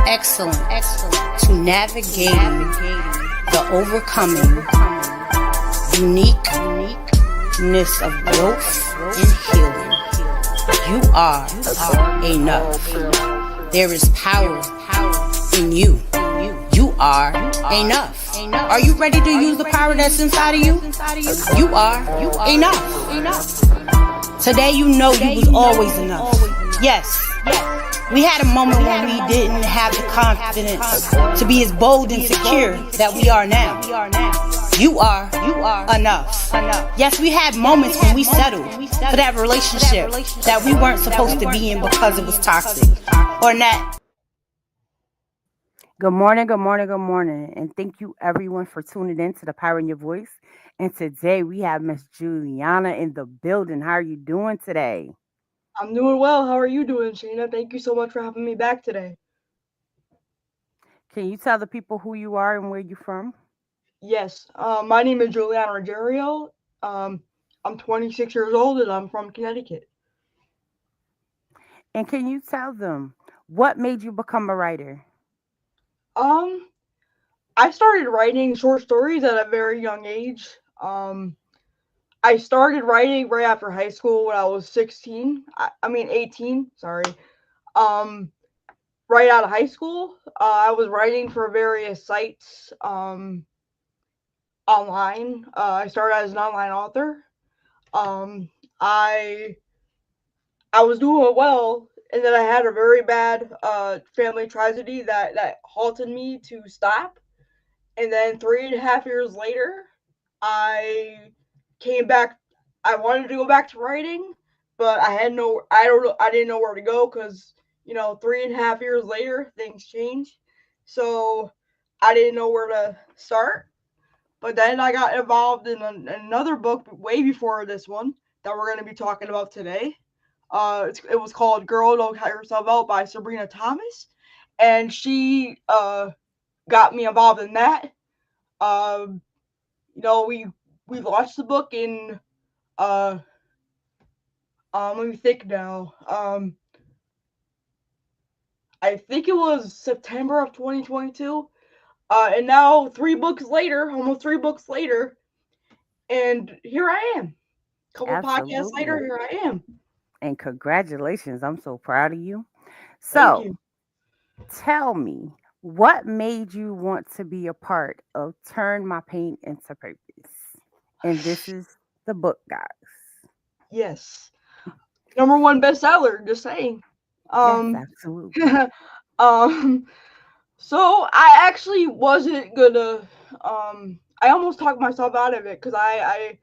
excellence to navigating the overcoming uniqueness of growth and healing. You are enough. There is power in you. You are enough. Are you ready to use the power that's inside of you? You are enough. Today you know you was always enough. Yes. We had a moment when we didn't have the confidence to be as bold and secure that we are now. You are enough. Yes, we had moments when we settled for that relationship that we weren't supposed to be in because it was toxic or not. Good morning, and thank you everyone for tuning in to the Power in Your Voice. And today we have Miss Juiliana in the building. How are you doing today? I'm doing well. How are you doing, Shayna? Thank you so much for having me back today. Can you tell the people who you are and where you're from? Yes, my name is Juiliana Ruggiero. Um, I'm 26 years old and I'm from Connecticut. And can you tell them what made you become a writer? Um, I started writing short stories at a very young age. Um, I started writing right after high school when I was 16. I mean 18. Sorry. Um, right out of high school, I was writing for various sites. Online. I started as an online author. Um, I I was doing well, and then I had a very bad family tragedy that halted me to stop. And then 3.5 years later, I came back. I wanted to go back to writing, but I had no. I don't know. I didn't know where to go because 3.5 years later things change. So I didn't know where to start. But then I got involved in another book way before this one that we're going to be talking about today. It was called "Girl Don't Cut Yourself Out" by Sabrina Thomas, and she got me involved in that. Um, we launched the book in uh, let me think now. I think it was September of 2022. And now 3 books later, almost 3 books later, and here I am. Couple podcasts later, Absolutely. here I am. And congratulations. I'm so proud of you. Thank So you. tell me, what made you want to be a part of Turn My Pain into Purpose? And this is the book, guys. Yes. Number one bestseller, just saying. Yes, Um absolutely. um so I actually wasn't gonna I almost talked myself out of it because I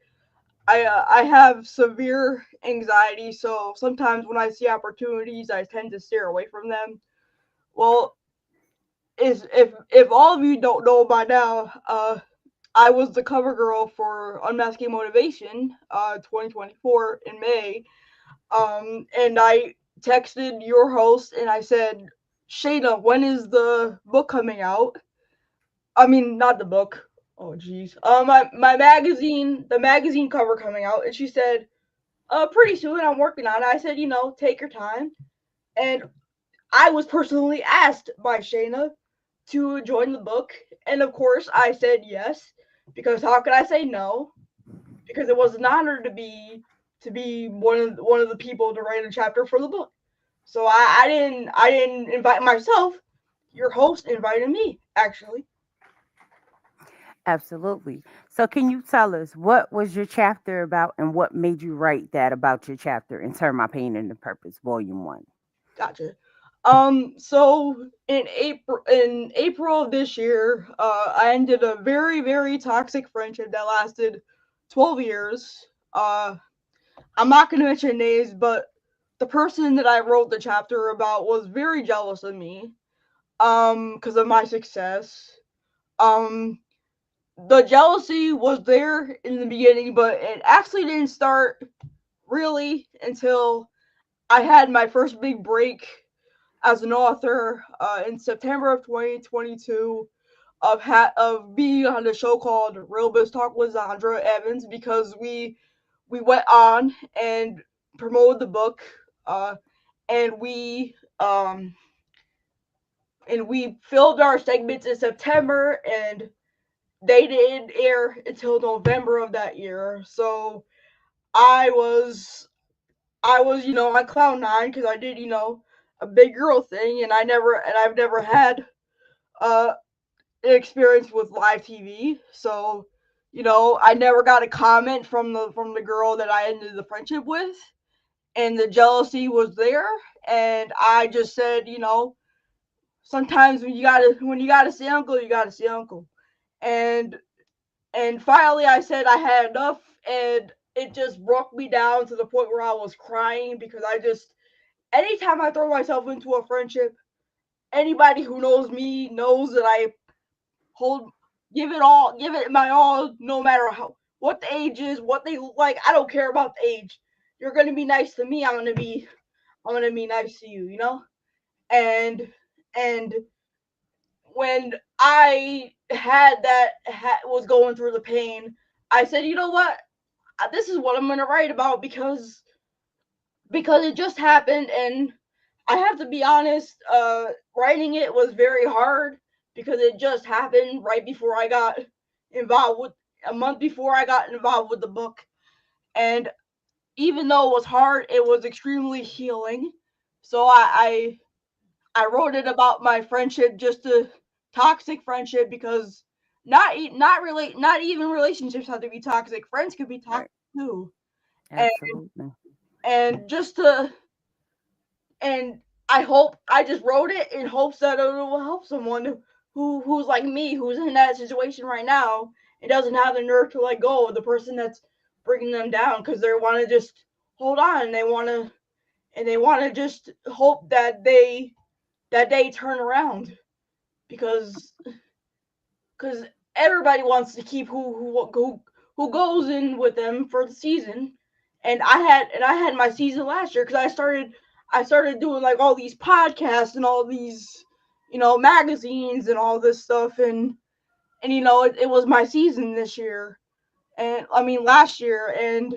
have severe anxiety, so sometimes when I see opportunities I tend to steer away from them. Well, is if all of you don't know by now, I was the cover girl for Unmasking Motivation 2024 in May. And I texted your host and I said, Shayna, when is the book coming out? I mean, not the book. Oh, jeez. My magazine, the magazine cover coming out. And she said, pretty soon. I'm working on it. I said, take your time. And I was personally asked by Shayna to join the book, and of course, I said yes because how could I say no? Because it was an honor to be one of the people to write a chapter for the book. So I didn't invite myself. Your host invited me, actually. Absolutely. So, can you tell us what was your chapter about and what made you write that about your chapter in Turn My Pain into Purpose, Volume 1? Gotcha. So in April of this year, I ended a very very toxic friendship that lasted 12 years. I'm not gonna mention names, but the person that I wrote the chapter about was very jealous of me, because of my success. Um, the jealousy was there in the beginning, but it actually didn't start really until I had my first big break as an author in September of 2022 of being on a show called Real Biz Talk with Zandra Evans because we went on and promoted the book, and we and we filmed our segments in September, and they didn't air until November of that year. So I was on cloud nine because I did a big girl thing, and I've never had uh an experience with live TV. So I never got a comment from the girl that I ended the friendship with, and the jealousy was there. And I just said, sometimes when you gotta see uncle, you gotta see uncle. And finally I said I had enough, and it just broke me down to the point where I was crying because I just anytime I throw myself into a friendship, anybody who knows me knows that I hold give it my all, no matter what the age is, what they look like. I don't care about the age. You're gonna be nice to me, I'm gonna be nice to you, and and when I was going through the pain, I said, you know what, this is what I'm gonna write about because it just happened. And I have to be honest, writing it was very hard because it just happened right before I got involved with a month before I got involved with the book. And even though it was hard, it was extremely healing. So I wrote it about my friendship, just a toxic friendship, because not even relationships have to be toxic. Friends could be toxic Right. too. And Absolutely. just to and I just wrote it in hopes that it will help someone who's like me, who's in that situation right now and doesn't have the nerve to let go of the person that's bringing them down, because they want to just hold on, and they want to just hope that they turn around, because because everybody wants to keep who goes in with them for the season. And I had my season last year because I started doing like all these podcasts and all these magazines and all this stuff. And it was my season this year, and I mean last year. And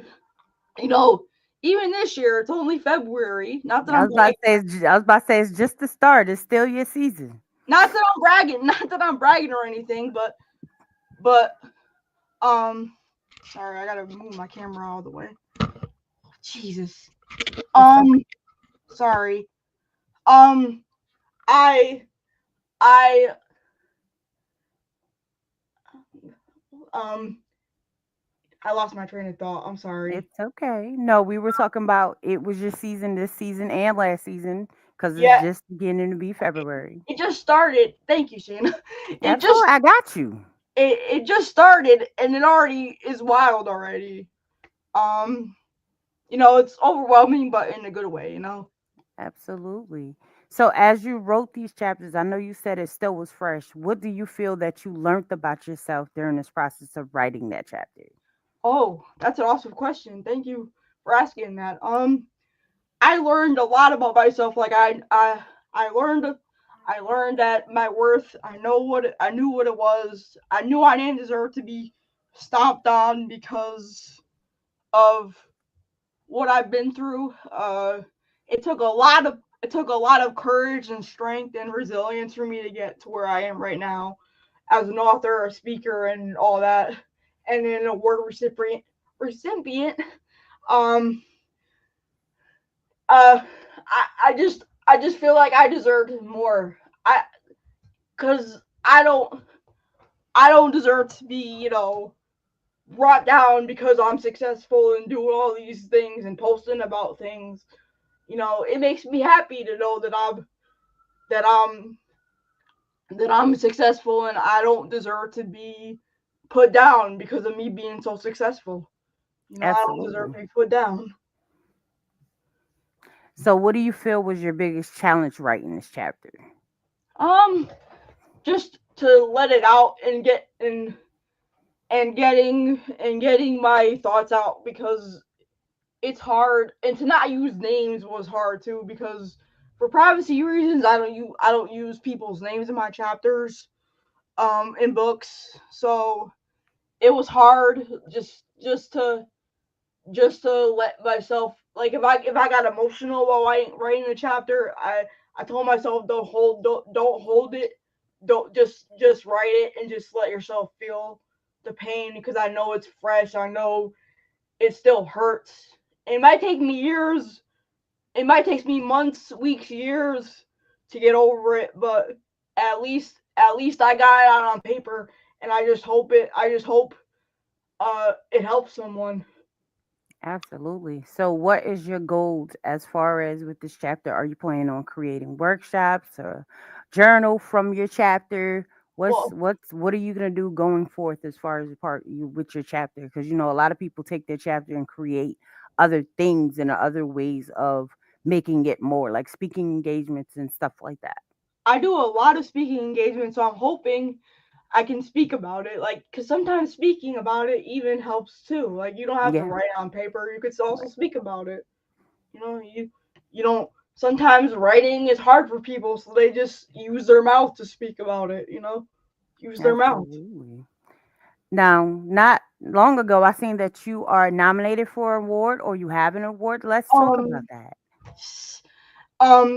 you know even this year, it's only February. Not that I I'm was about to bragging, say, I was about to say, it's just the start. It's still your season. not that I'm bragging or anything, but um sorry, I gotta move my camera all the way. Jesus. It's okay. Um, sorry. Um, I, I, um, I lost my train of thought. I'm sorry. It's okay. No, we were talking about it was your season this season and last season because it's Yeah, just beginning to be February. it just started. Thank you, Shane. It just, Absolutely. I got you. it just started, and it already is wild already. Um, it's overwhelming, but in a good way. Absolutely. So, as you wrote these chapters, I know you said it still was fresh. What do you feel that you learned about yourself during this process of writing that chapter? Oh, that's an awesome question. Thank you for asking that. I learned a lot about myself. Like I learned that my worth. I knew what it was. I knew I didn't deserve to be stomped on because of what I've been through. It took a lot of courage and strength and resilience for me to get to where I am right now as an author, a speaker, and all that, and an award recipient. Um, uh I just feel like I deserved more. I Cuz I don't deserve to be, brought down because I'm successful and doing all these things and posting about things. It makes me happy to know that I'm that I'm successful, and I don't deserve to be put down because of me being so successful. I don't deserve Absolutely. to be put down. So, what do you feel was your biggest challenge writing this chapter? Um just to let it out and getting my thoughts out, because it's hard, and to not use names was hard too, because for privacy reasons I don't use people's names in my chapters in books. So it was hard just to let myself, like, if I got emotional while writing the chapter, I told myself don't hold it, don't just write it and just let yourself feel the pain because I know it's fresh. I know it still hurts. It might take me years. It might take me months, weeks, years to get over it, but at least I got it out on paper, and I just hope it helps someone. Absolutely. So, what is your goals as far as with this chapter? Are you planning on creating workshops or journal from your chapter? Well, What are you gonna do going forth as far as the part you with your chapter? Because you know a lot of people take their chapter and create other things and other ways of making it more, like speaking engagements and stuff like that. I do a lot of speaking engagements, so I'm hoping I can speak about it. Like, because sometimes speaking about it even helps too. Like, you don't have to Yeah, write it on paper. You could also right. speak about it. You don't. Sometimes writing is hard for people, so they just use their mouth to speak about it. Use their mouth. Absolutely. Now, not long ago, I seen that you are nominated for an award or you have an award. Let's talk about Um, that.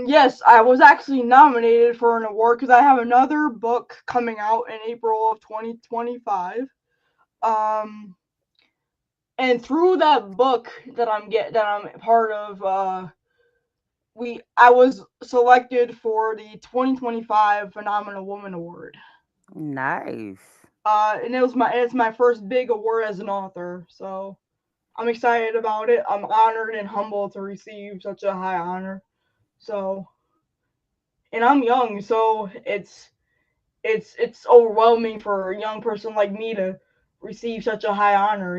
yes, I was actually nominated for an award because I have another book coming out in April of 2025. Um, and through that book that I'm part of, I was selected for the 2025 Phenomenal Woman Award. Nice. And it's my first big award as an author, so I'm excited about it. I'm honored and humbled to receive such a high honor. So, and I'm young, so it's overwhelming for a young person like me to receive such a high honor.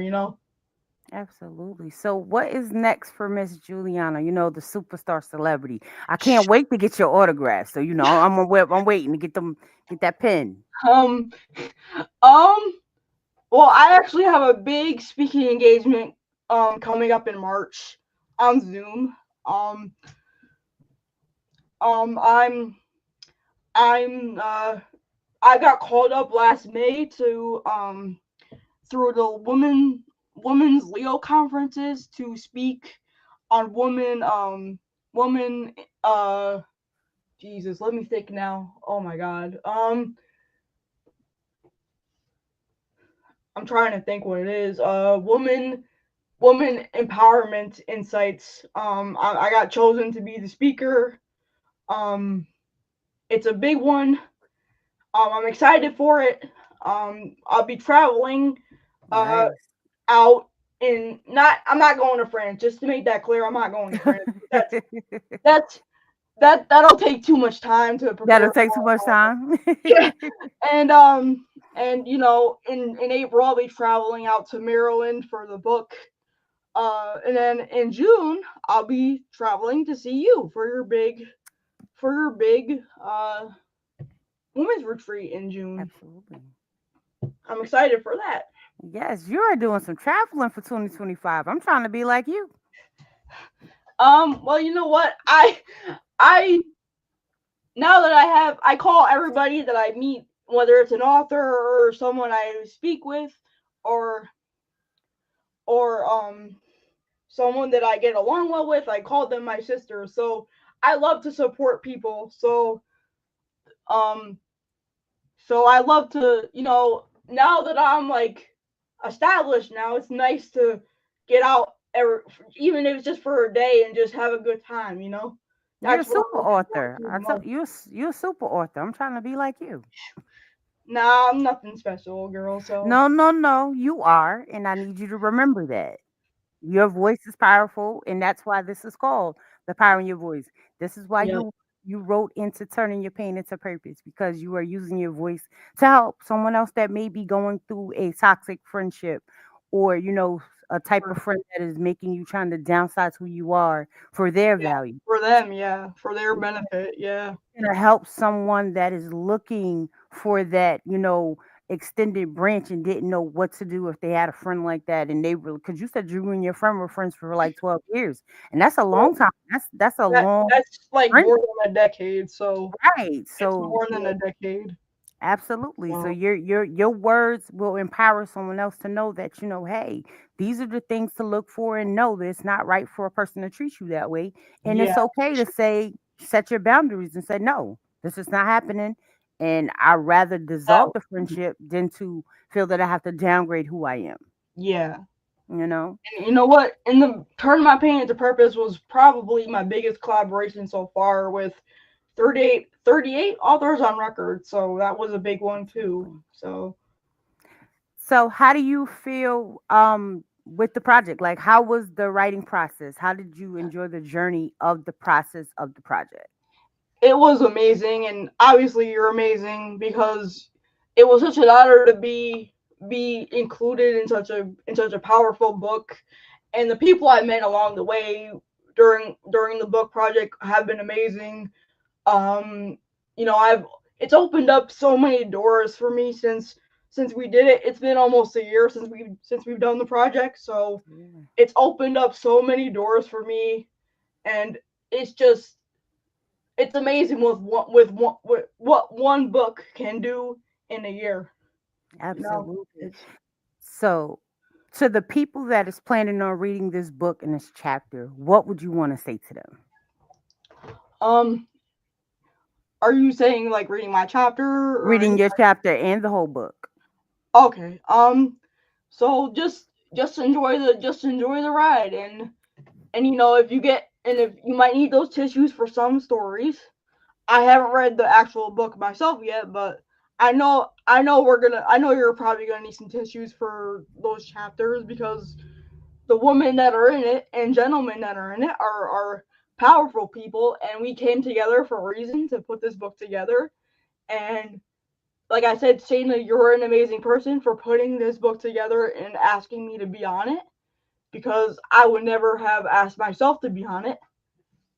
Absolutely. So, what is next for Miss Juliana? You know, the superstar celebrity. I can't wait to get your autograph. So, you know, I'm waiting to get that pen. Um, um, well, I actually have a big speaking engagement coming up in March on Zoom. Um, um, I'm I'm I got called up last May to through the women's Leo conferences to speak on woman uh Jesus, let me think now. Oh my god. I'm trying to think what it is. Woman empowerment insights. I got chosen to be the speaker. Um it's a big one. I'm excited for it. I'll be traveling uh Nice. out in not I'm not going to France. Just to make that clear, I'm not going to France. That's that'll take too much time to That'll prepare take too much for. time. And in April I'll be traveling out to Maryland for the book. And then in June I'll be traveling to see you for your big women's retreat in June. Absolutely. I'm excited for that. Yes, you are doing some traveling for 2025. I'm trying to be like you. Well, you know what? I now that I call everybody that I meet, whether it's an author or someone I speak with, or or someone that I get along well with, I call them my sister. So I love to support people. Um so I love to, now that I'm like established now, it's nice to get out even if it's just for a day and just have a good time. You're a That's what super I'm looking forward author. to I the tell most. you're a super author. I'm trying to be like you. Nah, I'm nothing special, girl. So No, no, no. You are, and I need you to remember that. Your voice is powerful, and that's why this is called the power in your voice. This is why yeah, you wrote into turning your pain into purpose because you are using your voice to help someone else that may be going through a toxic friendship or a type for of friend that is making you trying to downsize who you are for their yeah, value. for them, yeah, for their benefit, yeah, To help someone that is looking for that, extended branch and didn't know what to do if they had a friend like that and they were because you said you and your friend were friends for like 12 years and that's a well, long time. That's a long that's like friend, more than a decade. So right? it's So more than a decade. absolutely. So So your words will empower someone else to know that hey, these are the things to look for and know that it's not right for a person to treat you that way, and yeah, it's okay to say. set your boundaries and say, no, this is not happening. And I'd rather That, dissolve the friendship than to feel that I have to downgrade who I am, yeah. you know? And you know what? In the Turn My Pain into Purpose was probably my biggest collaboration so far with 38 authors on record. So that was a big one too. Absolutely. So So how do you feel with the project? Like how was the writing process? How did you enjoy the journey of the process of the project? it was amazing, and obviously you're amazing because it was such an honor to be included in such a powerful book, and the people I met along the way during the book project have been amazing. Um, I've it's opened up so many doors for me since we did it. It's been almost a year since we've done the project, so Yeah, it's opened up so many doors for me, and it's just it's amazing with what one book can do in a year. You know, absolutely. it's So to the people that is planning on reading this book in this chapter, what would you want to say to them? um. Are you saying like reading my chapter or Reading any? your chapter and the whole book. Okay. So just enjoy the ride, and if you get and if you might need those tissues for some stories. I haven't read the actual book myself yet, but I know you're probably gonna need some tissues for those chapters because the women that are in it and gentlemen that are in it are powerful people, and we came together for a reason to put this book together. And like I said, Shayna, you're an amazing person for putting this book together and asking me to be on it because I would never have asked myself to be on it.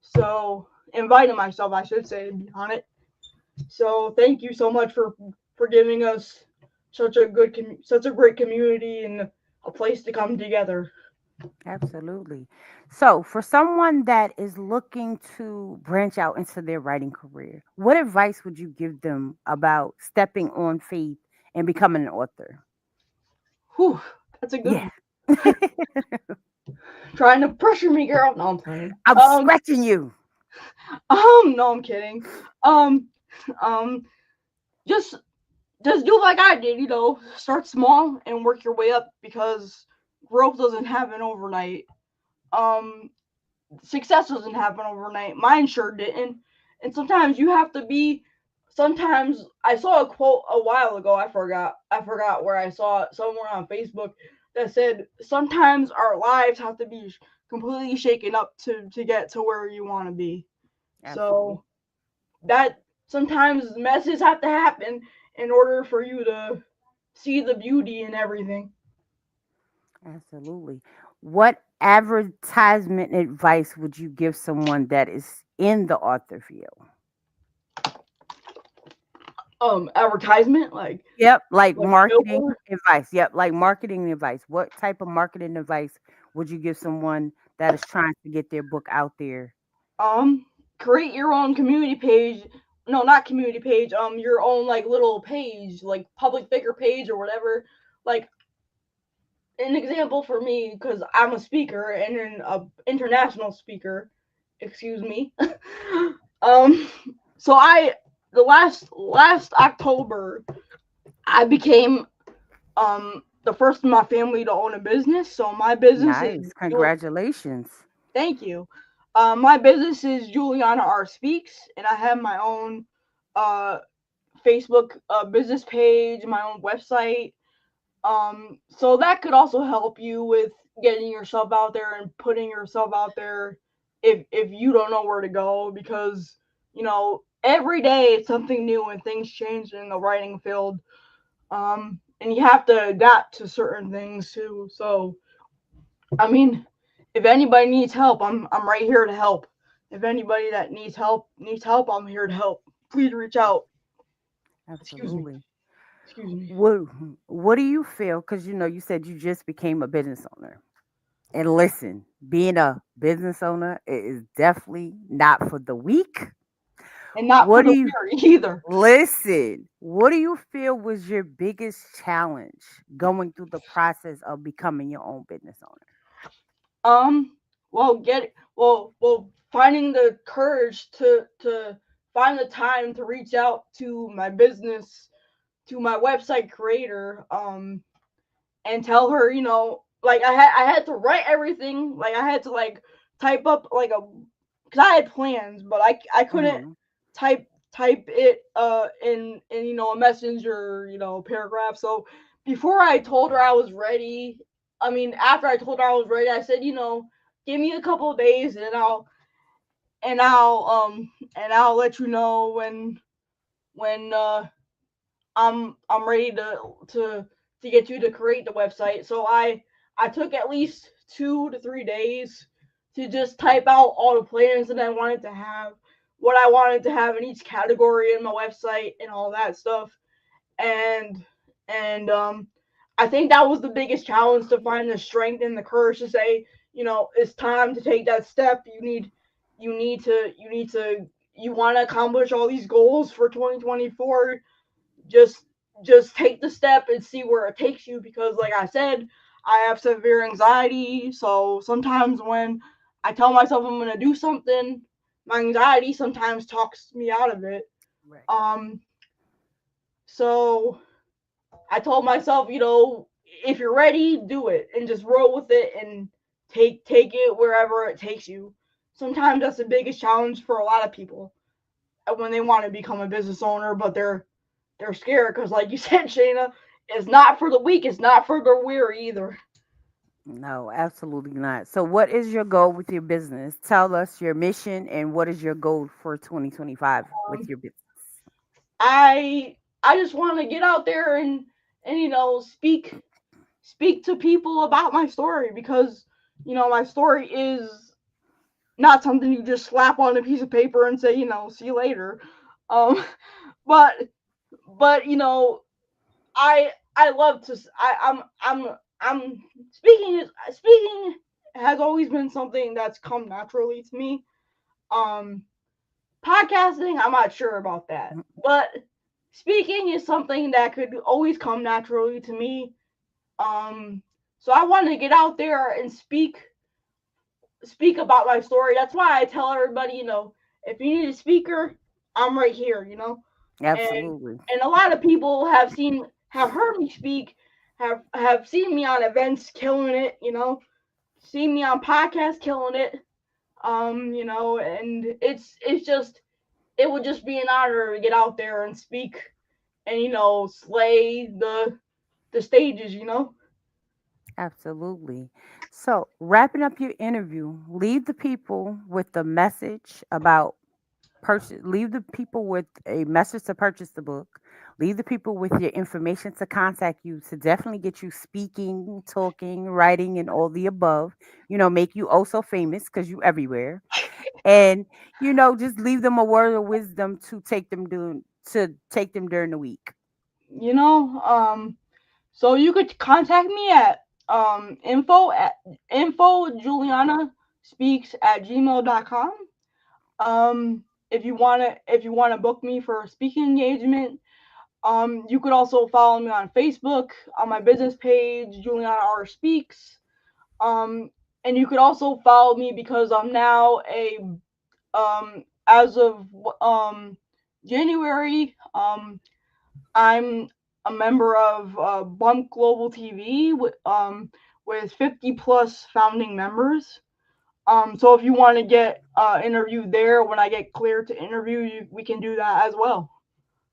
So invited myself, I should say, to be on it. So thank you so much for giving us such a great community and a place to come together. Absolutely. So, for someone that is looking to branch out into their writing career, what advice would you give them about stepping on faith and becoming an author? Whew, that's a good Yeah. one. Trying to pressure me, girl. No, I'm playing. I'm scratching you. No, I'm kidding. Um, um, just just do like I did. Start small and work your way up because growth doesn't happen overnight. Um, Success doesn't happen overnight. Mine sure didn't. And sometimes I saw a quote a while ago. I forgot where I saw it, somewhere on Facebook, that said sometimes our lives have to be completely shaken up to get to where you want to be. Absolutely. So that sometimes messes have to happen in order for you to see the beauty in everything. Absolutely. What advertisement advice would you give someone that is in the author field? Advertisement Yep, like like a marketing billboard. advice. Yep, like marketing advice. What type of marketing advice would you give someone that is trying to get their book out there? um Create your own community page. No, not community page. Your own like little page, like public figure page or whatever. Like an example for me, because I'm a speaker and an international speaker. Excuse me. um so I the last October I became the first in my family to own a business. So my business is Nice. Congratulations. Thank you. My business is Juiliana R Speaks, and I have my own uh, Facebook business page, my own website. So that could also help you with getting yourself out there and putting yourself out there if you don't know where to go, because every day it's something new and things change in the writing field. And you have to adapt to certain things too. So I mean, if anybody needs help, I'm right here to help. If anybody that needs help, I'm here to help. Please reach out. Excuse me. Absolutely. Excuse me. What what do you feel? Because you said you just became a business owner. And listen, being a business owner is definitely not for the weak. And not What for do the you weary either. listen? What do you feel was your biggest challenge going through the process of becoming your own business owner? Um, well, get finding the courage to find the time to reach out to my business, to my website creator, and tell her, like I had to write everything, like I had to like type up like a, because I had plans, but I couldn't Hmm. type type it in a messenger, paragraph. So before I told her I was ready, I mean after I told her I was ready, I said, give me a couple of days and I'll let you know when I'm ready to get you to create the website. So I took at least 2 to 3 days to just type out all the plans that I wanted to have, what I wanted to have in each category in my website and all that stuff. And and I think that was the biggest challenge, to find the strength and the courage to say, it's time to take that step. You want to accomplish all these goals for 2024. Just take the step and see where it takes you, because like I said, I have severe anxiety. So sometimes when I tell myself I'm going to do something, my anxiety sometimes talks me out of it. Right. Um so I told myself, if you're ready, do it and just roll with it and take it wherever it takes you. Sometimes that's the biggest challenge for a lot of people when they want to become a business owner, but they're scared because, like you said, Shayna, it's not for the weak. It's not for the weary either. No, absolutely not. So, what is your goal with your business? Tell us your mission and what is your goal for 2025 with Um, your business? I just want to get out there and speak to people about my story, because my story is not something you just slap on a piece of paper and say, see you later. Um, but I love to. I'm speaking has always been something that's come naturally to me. Um, Podcasting, I'm not sure about that, but speaking is something that could always come naturally to me. Um, so I want to get out there and speak about my story. That's why I tell everybody, if you need a speaker, I'm right here. and Absolutely. and a lot of people have heard me speak, have seen me on events killing it, seen me on podcasts killing it. And it would just be an honor to get out there and speak and slay the stages. Absolutely. So, wrapping up your interview, leave the people with the message about purchase. Leave the people with a message to purchase the book. Leave the people with your information to contact you to definitely get you speaking, talking, writing, and all the above. Make you also famous because you everywhere. And just leave them a word of wisdom to take them during the week. You know, so you could contact me at info Juliana speaks at gmail.com. If you wanna book me for a speaking engagement, you could also follow me on Facebook on my business page, Juliana R Speaks. Um, and you could also follow me because I'm now as of January, I'm a member of Bump Global TV with 50 plus founding members. So if you want to get interviewed there when I get cleared to interview you, we can do that as well.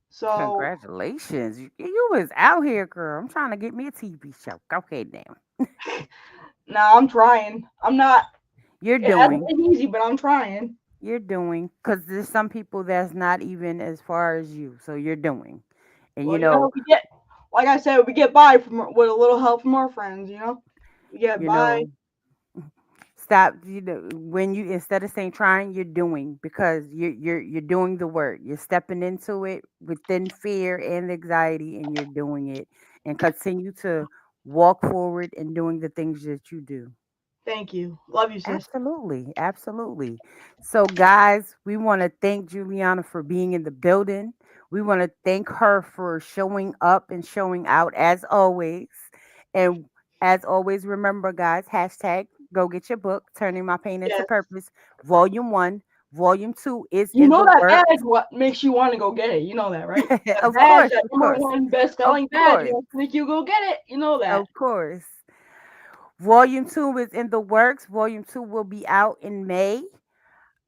So Congratulations. You was out here, girl. I'm trying to get me a TV show. Okay, damn. now I'm trying. I'm not. You're It hasn't doing. been easy, but I'm trying. You're doing. Because there's some people that's not even as far as you. So you're doing. And Well, like I said, we get by with a little help from our friends. We get you by. know, stop. When you, instead of saying trying, you're doing, because you're doing the work. You're stepping into it within fear and anxiety, and you're doing it, and continue to walk forward and doing the things that you do. Thank you. Love you, sis. Absolutely, absolutely. So, guys, we want to thank Juliana for being in the building. We want to thank her for showing up and showing out as always. And as always, remember, guys, hashtag Go get your book, Turning My Pain into Yes. Purpose, Volume 1. Volume 2 is You in know the that works. badge what makes you want to go get it. You know that, right? That Of badge, course, that of number course, one best of selling badge, course, make you go get it. You know that. of course. Volume 2 is in the works. Volume 2 will be out in May.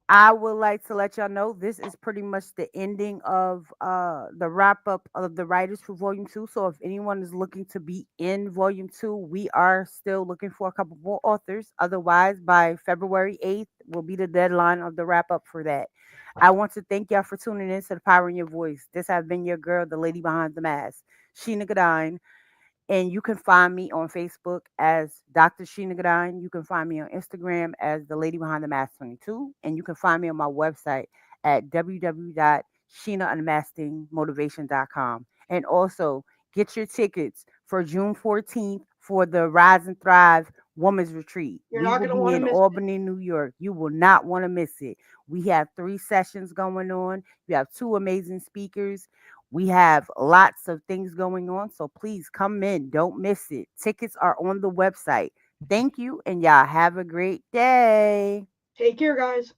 I would like to let y'all know this is pretty much the ending of the wrap up of the writers for volume 2. So if anyone is looking to be in volume 2, we are still looking for a couple more authors. Otherwise, by February 8th will be the deadline of the wrap up for that. I want to thank y'all for tuning in to the Power in Your Voice. This has been your girl, the lady behind the mask, Sheena Godine. And you can find me on Facebook as Dr. Sheena Godine. You can find me on Instagram as the Lady Behind the Mask 22. And you can find me on my website at www.sheenaunmastingmotivation.com. And also get your tickets for June 14th for the Rise and Thrive Women's Retreat. You're We not will gonna be want to in miss it. Albany, New York. You will not want to miss it. We have 3 sessions going on. You have 2 amazing speakers. We have lots of things going on, so please come in. Don't miss it. Tickets are on the website. Thank you, and y'all have a great day. Take care, guys.